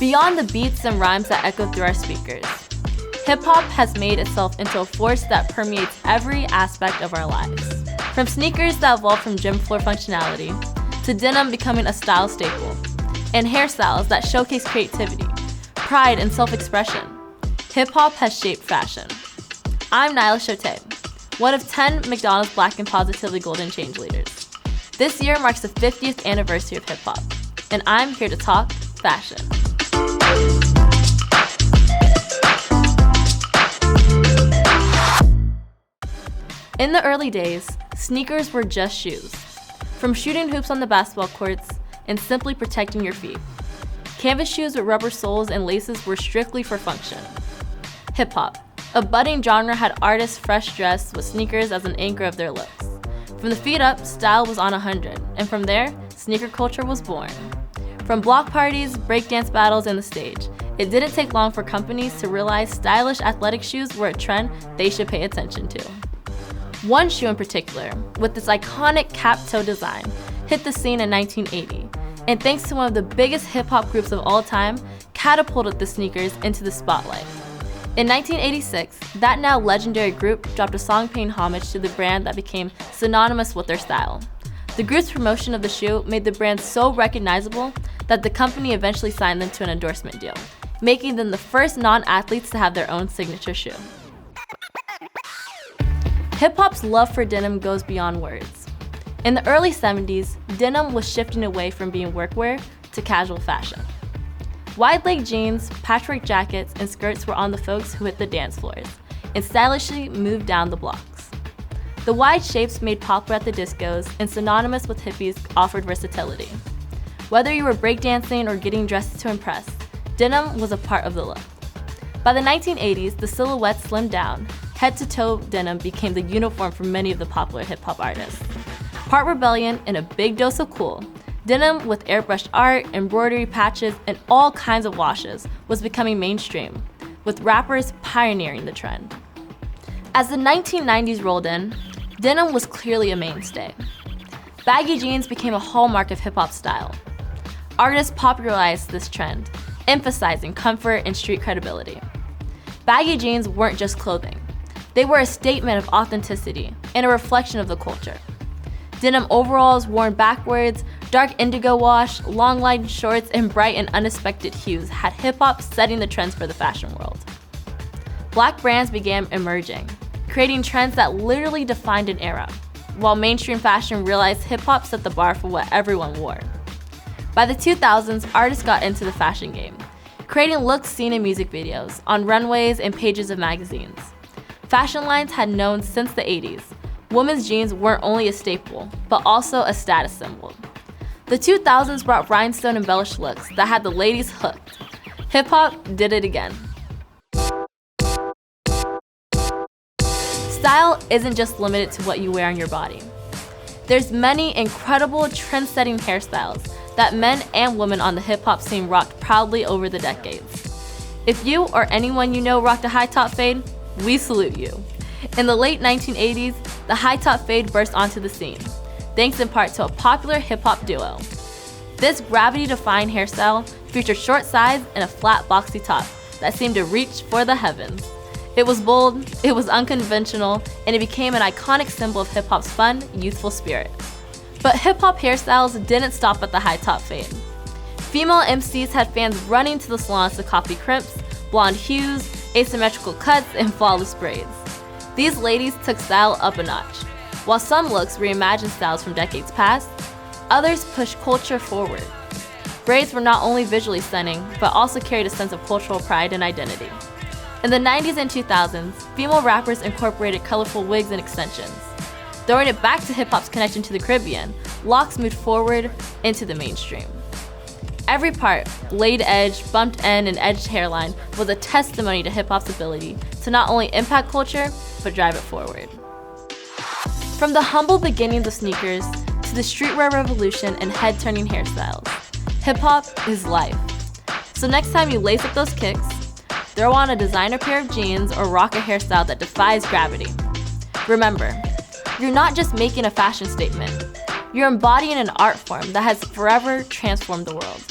Beyond the beats and rhymes that echo through our speakers, hip-hop has made itself into a force that permeates every aspect of our lives. From sneakers that evolved from gym floor functionality, to denim becoming a style staple, and hairstyles that showcase creativity, pride, and self-expression, hip-hop has shaped fashion. I'm Nyla Choates, one of 10 McDonald's Black and Positively Golden Change leaders. This year marks the 50th anniversary of hip-hop, and I'm here to talk fashion. In the early days, sneakers were just shoes. From shooting hoops on the basketball courts and simply protecting your feet, canvas shoes with rubber soles and laces were strictly for function. Hip-hop, a budding genre, had artists fresh dressed with sneakers as an anchor of their looks. From the feet up, style was on 100, and from there, sneaker culture was born. From block parties, breakdance battles, and the stage, it didn't take long for companies to realize stylish athletic shoes were a trend they should pay attention to. One shoe in particular, with its iconic cap-toe design, hit the scene in 1980, and thanks to one of the biggest hip-hop groups of all time, catapulted the sneakers into the spotlight. In 1986, that now legendary group dropped a song paying homage to the brand that became synonymous with their style. The group's promotion of the shoe made the brand so recognizable that the company eventually signed them to an endorsement deal, making them the first non-athletes to have their own signature shoe. Hip-hop's love for denim goes beyond words. In the early 70s, denim was shifting away from being workwear to casual fashion. Wide-leg jeans, patchwork jackets, and skirts were on the folks who hit the dance floors and stylishly moved down the blocks. The wide shapes made popular at the discos and synonymous with hippies offered versatility. Whether you were breakdancing or getting dressed to impress, denim was a part of the look. By the 1980s, the silhouette slimmed down. Head-to-toe denim became the uniform for many of the popular hip-hop artists. Part rebellion and a big dose of cool, denim with airbrushed art, embroidery patches, and all kinds of washes was becoming mainstream, with rappers pioneering the trend. As the 1990s rolled in, denim was clearly a mainstay. Baggy jeans became a hallmark of hip-hop style. Artists popularized this trend, emphasizing comfort and street credibility. Baggy jeans weren't just clothing. They were a statement of authenticity and a reflection of the culture. Denim overalls worn backwards, dark indigo wash, long line shorts, and bright and unexpected hues had hip-hop setting the trends for the fashion world. Black brands began emerging, creating trends that literally defined an era, while mainstream fashion realized hip-hop set the bar for what everyone wore. By the 2000s, artists got into the fashion game, creating looks seen in music videos, on runways, and pages of magazines. Fashion lines had known since the 80s. Women's jeans weren't only a staple, but also a status symbol. The 2000s brought rhinestone-embellished looks that had the ladies hooked. Hip-hop did it again. Style isn't just limited to what you wear on your body. There's many incredible trend-setting hairstyles that men and women on the hip-hop scene rocked proudly over the decades. If you or anyone you know rocked a high-top fade, we salute you. In the late 1980s, the high-top fade burst onto the scene, thanks in part to a popular hip-hop duo. This gravity-defying hairstyle featured short sides and a flat, boxy top that seemed to reach for the heavens. It was bold, it was unconventional, and it became an iconic symbol of hip-hop's fun, youthful spirit. But hip-hop hairstyles didn't stop at the high-top fade. Female MCs had fans running to the salons to copy crimps, blonde hues, asymmetrical cuts, and flawless braids. These ladies took style up a notch. While some looks reimagined styles from decades past, others pushed culture forward. Braids were not only visually stunning, but also carried a sense of cultural pride and identity. In the 90s and 2000s, female rappers incorporated colorful wigs and extensions. Throwing it back to hip-hop's connection to the Caribbean, locks moved forward into the mainstream. Every part, laid edge, bumped end, and edged hairline, was a testimony to hip-hop's ability to not only impact culture, but drive it forward. From the humble beginnings of sneakers to the streetwear revolution and head-turning hairstyles, hip-hop is life. So next time you lace up those kicks, throw on a designer pair of jeans, or rock a hairstyle that defies gravity. Remember, you're not just making a fashion statement, you're embodying an art form that has forever transformed the world.